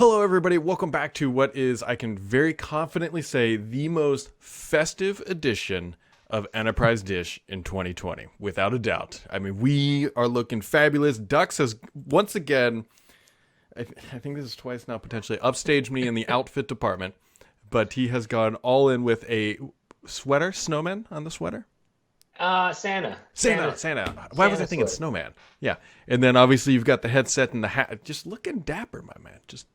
Hello, everybody. Welcome back to what is, I can very confidently say, the most festive edition of Enterprise Dish in 2020, without a doubt. I mean, we are looking fabulous. Dux has once again, I think this is twice now, potentially upstaged me in the outfit department, but he has gone all in with a sweater, snowman on the sweater. Santa. Santa. Why was I thinking sweater. snowman? Yeah. And then obviously you've got the headset and the hat. Just looking dapper, my man. Just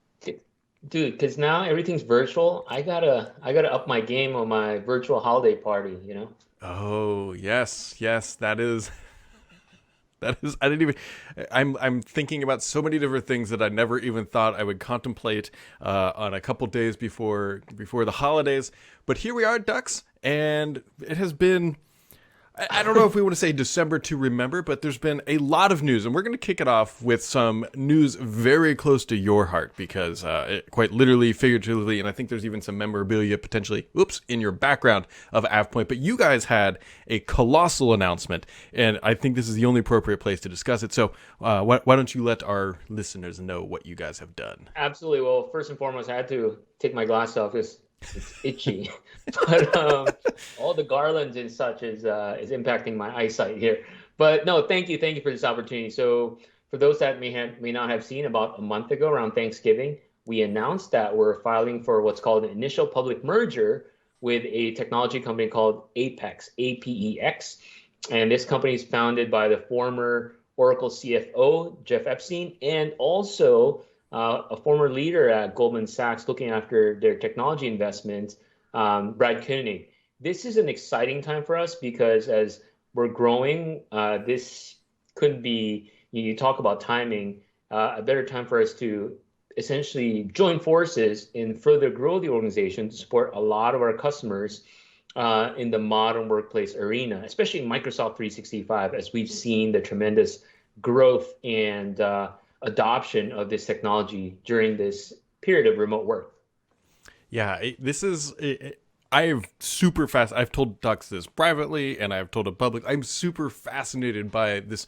Dude, because now everything's virtual. I gotta up my game on my virtual holiday party, you know? Oh, yes, that is I didn't even I'm thinking about so many different things that I never even thought I would contemplate on a couple days before the holidays. But here we are, Ducks, and it has been, I don't know if we want to say December to remember, but there's been a lot of news, and we're going to kick it off with some news very close to your heart, because quite literally, figuratively, and I think there's even some memorabilia potentially, in your background of AvePoint, but you guys had a colossal announcement, and I think this is the only appropriate place to discuss it. So why don't you let our listeners know what you guys have done? Absolutely. Well, first and foremost, I had to take my glass off because it's itchy. But all the garlands and such is impacting my eyesight here. But no, thank you for this opportunity. So for those that may not have seen, about a month ago around Thanksgiving, we announced that we're filing for what's called an initial public merger with a technology company called Apex, APEX. And this company is founded by the former Oracle CFO, Jeff Epstein, and also a former leader at Goldman Sachs looking after their technology investments, Brad Koenig. This is an exciting time for us because as we're growing, this couldn't be, you talk about timing, a better time for us to essentially join forces and further grow the organization to support a lot of our customers in the modern workplace arena, especially Microsoft 365, as we've seen the tremendous growth and adoption of this technology during this period of remote work. Yeah, this is. I've told Dux this privately, and I've told it publicly. I'm super fascinated by this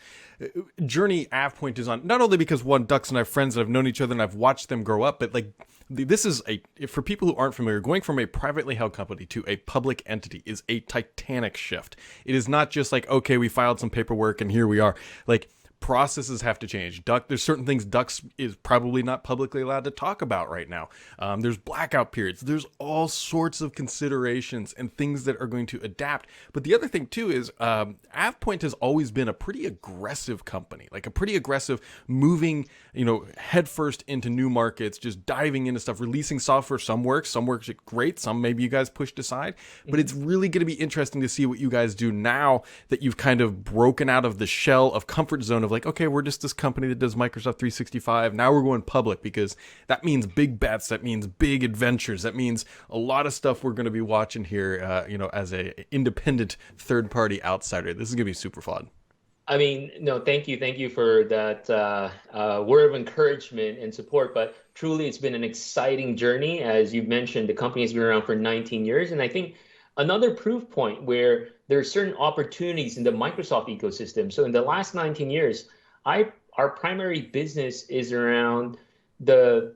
journey AvePoint is on. Not only because Dux and I have friends that have known each other and I've watched them grow up, but like this is for people who aren't familiar, going from a privately held company to a public entity is a titanic shift. It is not just like, okay, we filed some paperwork and here we are. Like, processes have to change. There's certain things Dux is probably not publicly allowed to talk about right now. There's blackout periods. There's all sorts of considerations and things that are going to adapt. But the other thing too is AvePoint has always been a pretty aggressive company, like a pretty aggressive moving, headfirst into new markets, just diving into stuff, releasing software. Some works great. Some maybe you guys pushed aside. But it's really going to be interesting to see what you guys do now that you've kind of broken out of the shell of comfort zone of like, okay, we're just this company that does Microsoft 365. Now we're going public, because that means big bets. That means big adventures. That means a lot of stuff we're going to be watching here, as a independent third-party outsider. This is going to be super fun. I mean, no, thank you for that word of encouragement and support. But truly, it's been an exciting journey. As you've mentioned, the company has been around for 19 years. And I think another proof point where there are certain opportunities in the Microsoft ecosystem. So in the last 19 years, our primary business is around the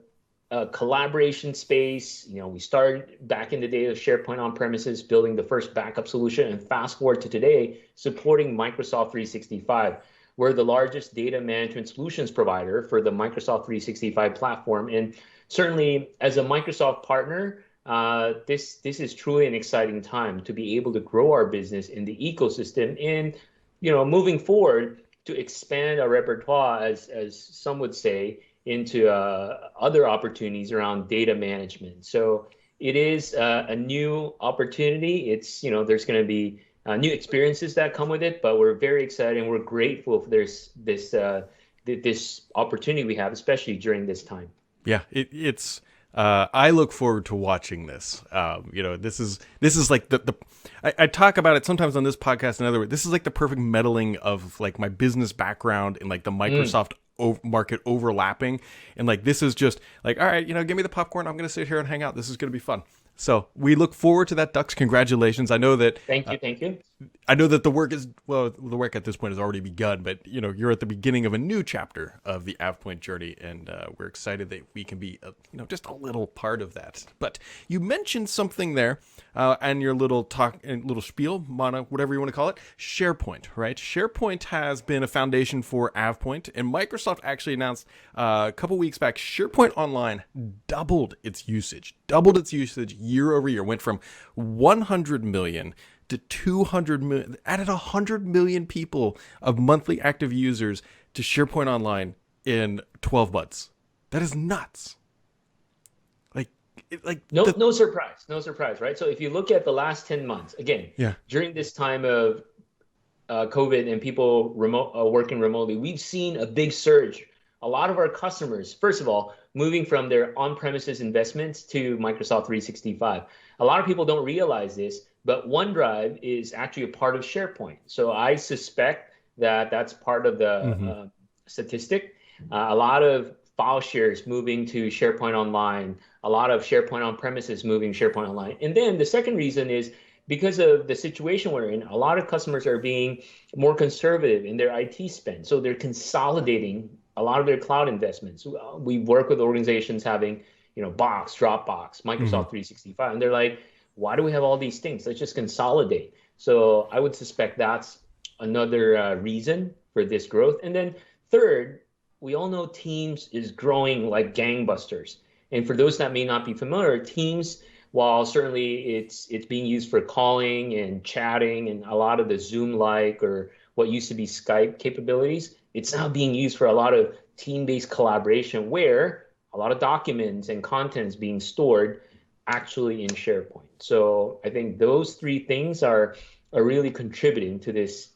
collaboration space. We started back in the day of SharePoint on premises, building the first backup solution, and fast forward to today, supporting Microsoft 365. We're the largest data management solutions provider for the Microsoft 365 platform. And certainly as a Microsoft partner, this is truly an exciting time to be able to grow our business in the ecosystem and, moving forward to expand our repertoire, as some would say, into other opportunities around data management. So it is a new opportunity. It's, there's going to be new experiences that come with it, but we're very excited and we're grateful for this opportunity we have, especially during this time. Yeah, it's. I look forward to watching this. This is like I talk about it sometimes on this podcast. In other words, this is like the perfect meddling of like my business background and like the Microsoft market overlapping. And like, this is just like, all right, give me the popcorn. I'm going to sit here and hang out. This is going to be fun. So we look forward to that, Dux. Congratulations. I know that. Thank you. I know that the work at this point has already begun, but you're at the beginning of a new chapter of the AvePoint journey, and we're excited that we can be, just a little part of that. But you mentioned something there, and your little talk and little spiel, whatever you want to call it, SharePoint, right? SharePoint has been a foundation for AvePoint, and Microsoft actually announced a couple weeks back, SharePoint Online doubled its usage year over year, went from 100 million to 200 million, added 100 million people of monthly active users to SharePoint Online in 12 months. That is nuts. No surprise, right? So if you look at the last 10 months, again, during this time of COVID and people working remotely, we've seen a big surge. A lot of our customers, first of all, moving from their on-premises investments to Microsoft 365. A lot of people don't realize this, but OneDrive is actually a part of SharePoint. So I suspect that that's part of the statistic. A lot of file shares moving to SharePoint Online, a lot of SharePoint on-premises moving SharePoint Online. And then the second reason is because of the situation we're in, a lot of customers are being more conservative in their IT spend. So they're consolidating a lot of their cloud investments. We work with organizations having, Box, Dropbox, Microsoft 365, and they're like, why do we have all these things? Let's just consolidate. So I would suspect that's another reason for this growth. And then third, we all know Teams is growing like gangbusters. And for those that may not be familiar, Teams, while certainly it's being used for calling and chatting and a lot of the Zoom-like or what used to be Skype capabilities, it's now being used for a lot of team-based collaboration where a lot of documents and content is being stored actually in SharePoint. So I think those three things are really contributing to this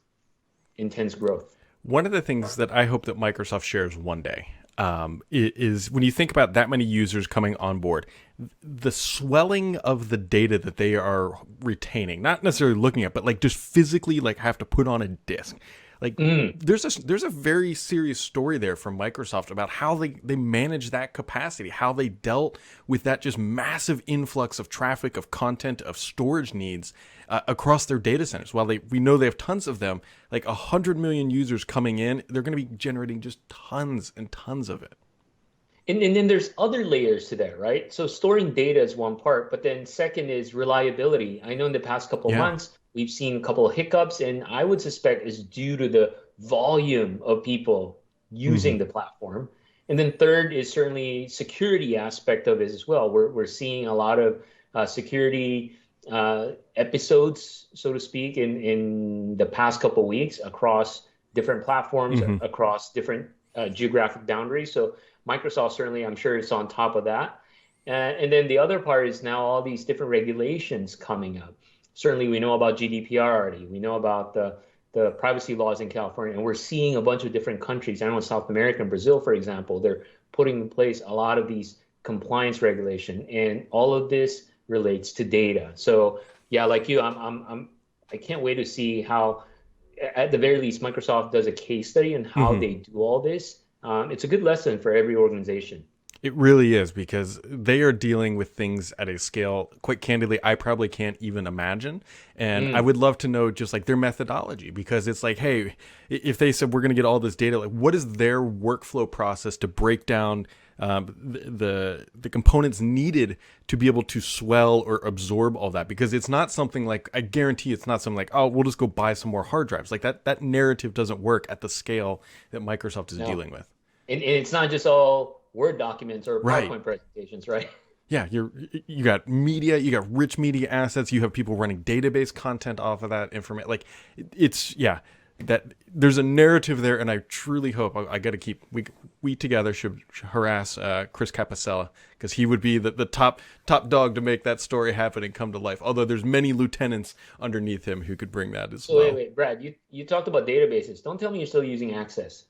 intense growth. One of the things that I hope that Microsoft shares one day is when you think about that many users coming on board, the swelling of the data that they are retaining, not necessarily looking at, but like just physically like have to put on a disk. Like there's a very serious story there from Microsoft about how they manage that capacity, how they dealt with that just massive influx of traffic, of content, of storage needs across their data centers. While we know they have tons of them, like 100 million users coming in, they're going to be generating just tons and tons of it. And then there's other layers to that, right? So storing data is one part, but then second is reliability. I know in the past couple of months, we've seen a couple of hiccups, and I would suspect is due to the volume of people using the platform. And then third is certainly security aspect of it as well. We're seeing a lot of security episodes, so to speak, in the past couple of weeks across different platforms, across different geographic boundaries. So Microsoft certainly, I'm sure, is on top of that. And then the other part is now all these different regulations coming up. Certainly, we know about GDPR already. We know about the privacy laws in California, and we're seeing a bunch of different countries. I know in South America and Brazil, for example, they're putting in place a lot of these compliance regulation, and all of this relates to data. So, yeah, like you, I can't wait to see how, at the very least, Microsoft does a case study on how they do all this. It's a good lesson for every organization. It really is, because they are dealing with things at a scale, quite candidly, I probably can't even imagine. And I would love to know just like their methodology, because it's like, hey, if they said we're going to get all this data, like what is their workflow process to break down the components needed to be able to swell or absorb all that? Because it's not something like, I guarantee it's not something like, oh, we'll just go buy some more hard drives. Like that narrative doesn't work at the scale that Microsoft is dealing with. And it's not just all Word documents or PowerPoint presentations, right? Yeah, you got media, you got rich media assets, you have people running database content off of that information. Like that there's a narrative there, and I truly hope I got to keep we together should harass Chris Capicella, because he would be the top dog to make that story happen and come to life. Although there's many lieutenants underneath him who could bring that as well. Wait, Brad, you talked about databases. Don't tell me you're still using Access.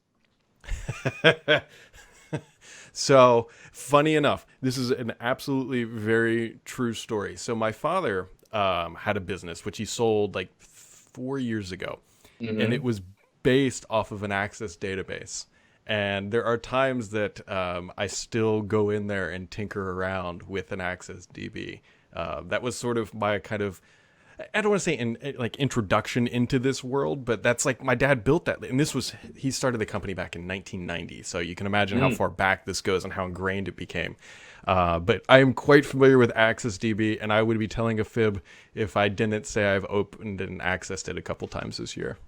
So, funny enough, this is an absolutely very true story. So my father had a business which he sold like 4 years ago, and it was based off of an Access database. And there are times that I still go in there and tinker around with an Access DB. That was sort of my kind of I don't want to say like introduction into this world, but that's like my dad built that, and he started the company back in 1990, so you can imagine how far back this goes and how ingrained it became. But I am quite familiar with AccessDB, and I would be telling a fib if I didn't say I've opened and accessed it a couple times this year.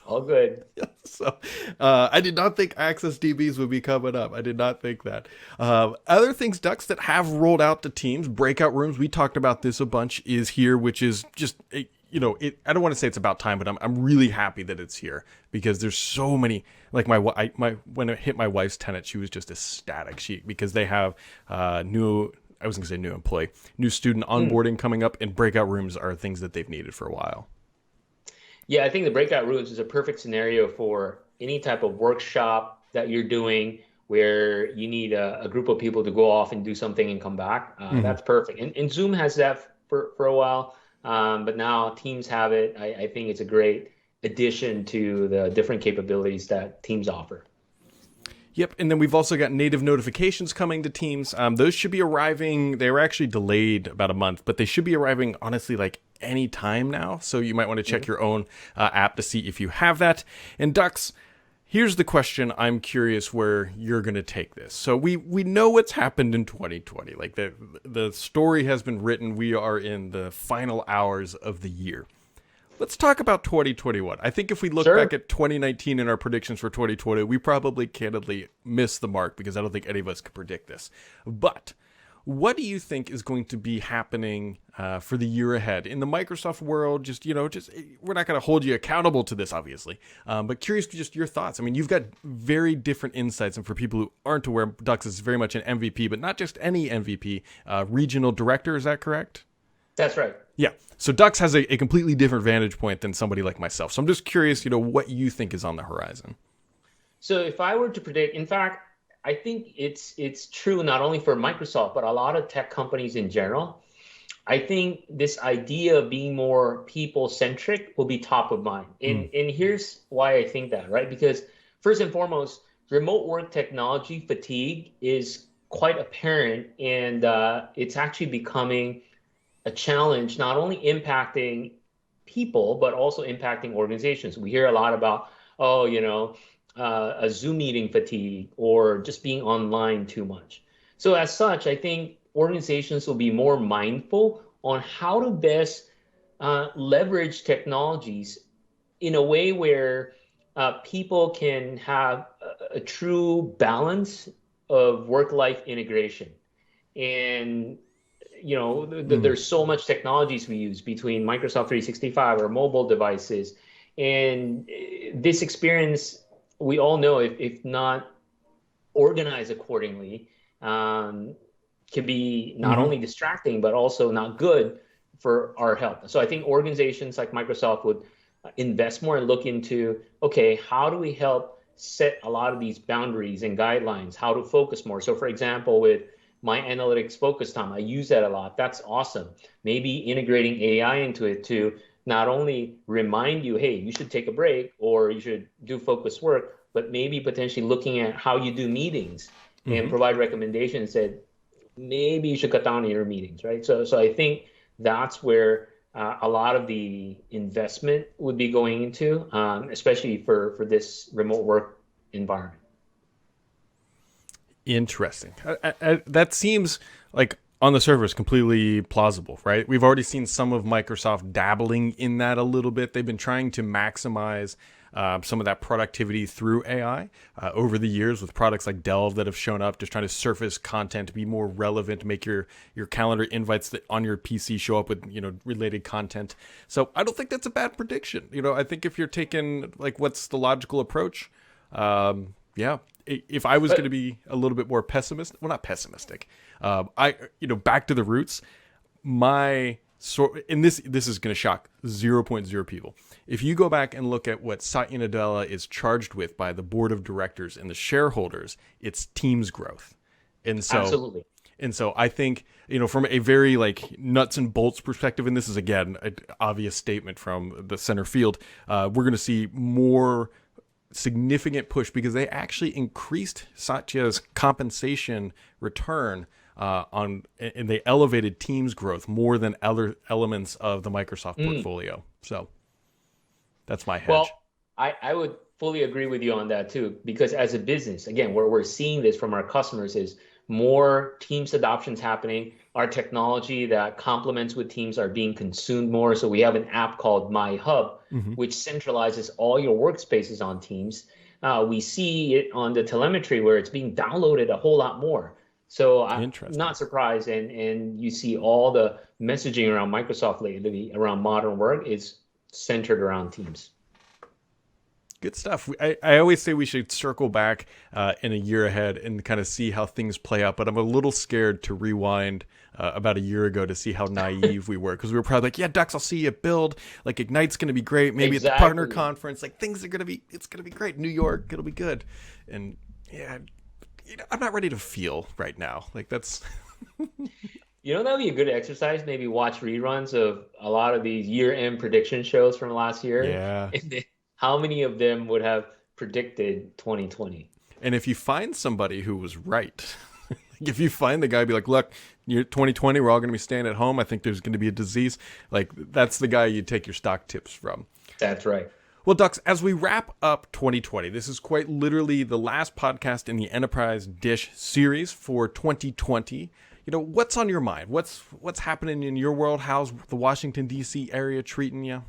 All good. So I did not think Access DBs would be coming up. I did not think that. Other things, Ducks, that have rolled out to Teams, Breakout Rooms, we talked about this a bunch, is here, which is just, I don't want to say it's about time, but I'm really happy that it's here because there's so many, like when it hit my wife's tenant, she was just ecstatic. Because they have new employee, new student onboarding coming up, and Breakout Rooms are things that they've needed for a while. Yeah, I think the breakout rooms is a perfect scenario for any type of workshop that you're doing where you need a group of people to go off and do something and come back. That's perfect. And Zoom has that for a while, but now Teams have it. I think it's a great addition to the different capabilities that Teams offer. Yep, and then we've also got native notifications coming to Teams. Those should be arriving. They were actually delayed about a month, but they should be arriving, honestly, like any time now. So you might want to check your own app to see if you have that. And Ducks, here's the question. I'm curious where you're going to take this. So we know what's happened in 2020. Like the story has been written. We are in the final hours of the year. Let's talk about 2021. I think if we look back at 2019 and our predictions for 2020, we probably candidly missed the mark because I don't think any of us could predict this. But what do you think is going to be happening for the year ahead in the Microsoft world? Just we're not going to hold you accountable to this, obviously, but curious just your thoughts. I mean, you've got very different insights, and for people who aren't aware, Dux is very much an MVP, but not just any MVP, regional director. Is that correct? That's right. Yeah. So Dux has a completely different vantage point than somebody like myself. So I'm just curious, what you think is on the horizon. So if I were to predict, in fact, I think it's true not only for Microsoft, but a lot of tech companies in general. I think this idea of being more people-centric will be top of mind. And here's why I think that, right? Because first and foremost, remote work technology fatigue is quite apparent, and it's actually becoming a challenge, not only impacting people, but also impacting organizations. We hear a lot about, a Zoom meeting fatigue or just being online too much. So as such, I think organizations will be more mindful on how to best leverage technologies in a way where people can have a true balance of work-life integration. And there's so much technologies we use between Microsoft 365 or mobile devices. And this experience, we all know, if not organized accordingly, can be not only distracting, but also not good for our health. So I think organizations like Microsoft would invest more and look into, okay, how do we help set a lot of these boundaries and guidelines, how to focus more? So for example, with my analytics focus time, I use that a lot. That's awesome. Maybe integrating AI into it to not only remind you, hey, you should take a break or you should do focused work, but maybe potentially looking at how you do meetings and provide recommendations that maybe you should cut down on your meetings, right? So I think that's where a lot of the investment would be going into, especially for this remote work environment. Interesting. That seems like on the surface completely plausible, right? We've already seen some of Microsoft dabbling in that a little bit. They've been trying to maximize some of that productivity through AI over the years with products like Delve that have shown up, just trying to surface content to be more relevant, make your calendar invites that on your PC show up with related content. So I don't think that's a bad prediction. I think if you're taking like what's the logical approach, if I was going to be a little bit more pessimistic, well, not pessimistic, back to the roots, and this is going to shock 0.0 people. If you go back and look at what Satya Nadella is charged with by the board of directors and the shareholders, it's Teams growth. And so, absolutely. And so I think, from a very like nuts and bolts perspective, and this is again an obvious statement from the center field, we're going to see more significant push because they actually increased Satya's compensation return and they elevated Teams growth more than other elements of the Microsoft portfolio. So that's my hedge. Well, I would fully agree with you on that too, because as a business, again, where we're seeing this from our customers is more Teams adoptions happening. Our technology that complements with Teams are being consumed more. So we have an app called My Hub, which centralizes all your workspaces on Teams. We see it on the telemetry where it's being downloaded a whole lot more. So I'm not surprised. And you see all the messaging around Microsoft lately around modern work is centered around Teams. Good stuff. I always say we should circle back in a year ahead and kind of see how things play out, but I'm a little scared to rewind about a year ago to see how naive we were, because we were probably like, yeah, Dux, I'll see you at Build. Like Ignite's going to be great. Maybe at the partner conference, like it's going to be great. New York, it'll be good. And yeah, I'm not ready to feel right now. Like that's... That'd be a good exercise. Maybe watch reruns of a lot of these year-end prediction shows from last year. Yeah. How many of them would have predicted 2020? And if you find somebody who was right, if you find the guy, be like, look, you're 2020, we're all going to be staying at home. I think there's going to be a disease. Like, that's the guy you take your stock tips from. That's right. Well, Dux, as we wrap up 2020, this is quite literally the last podcast in the Enterprise Dish series for 2020. What's on your mind? What's happening in your world? How's the Washington, D.C. area treating you?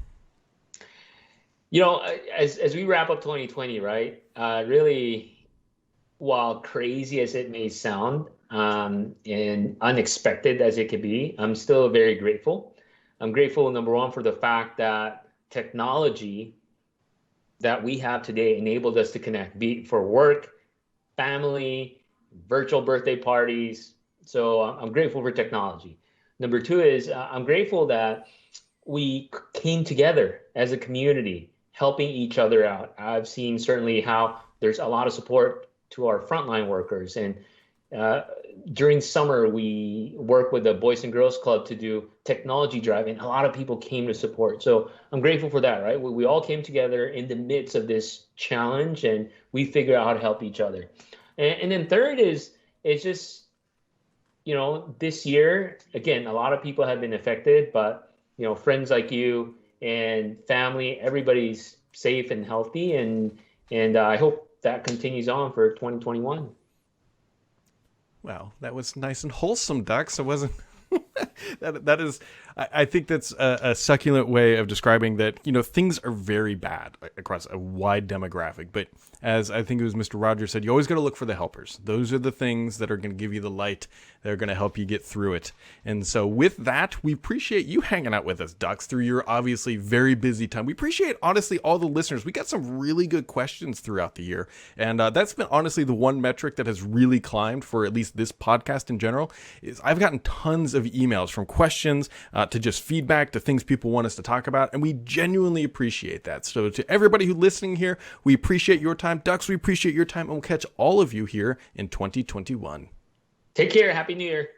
As we wrap up 2020, right? Really, while crazy as it may sound, and unexpected as it could be, I'm still very grateful. I'm grateful, number one, for the fact that technology that we have today enabled us to connect, be it for work, family, virtual birthday parties. So I'm grateful for technology. Number two is I'm grateful that we came together as a community, helping each other out. I've seen certainly how there's a lot of support to our frontline workers. And during summer, we work with the Boys and Girls Club to do technology drive, and a lot of people came to support. So I'm grateful for that, right? We all came together in the midst of this challenge, and we figured out how to help each other. And then third is, it's just, this year, again, a lot of people have been affected, but, friends like you and family, everybody's safe and healthy. And I hope that continues on for 2021. Wow, that was nice and wholesome, Dux. It wasn't... that is, I think that's a succulent way of describing that, things are very bad across a wide demographic. But as I think it was Mr. Rogers said, you always got to look for the helpers. Those are the things that are going to give you the light. They're going to help you get through it. And so with that, we appreciate you hanging out with us, Dux, through your obviously very busy time. We appreciate, honestly, all the listeners. We got some really good questions throughout the year. And that's been, honestly, the one metric that has really climbed for at least this podcast in general, is I've gotten tons of emails from questions to just feedback to things people want us to talk about. And we genuinely appreciate that. So to everybody who's listening here, we appreciate your time. Dux, we appreciate your time. And we'll catch all of you here in 2021. Take care. Happy New Year.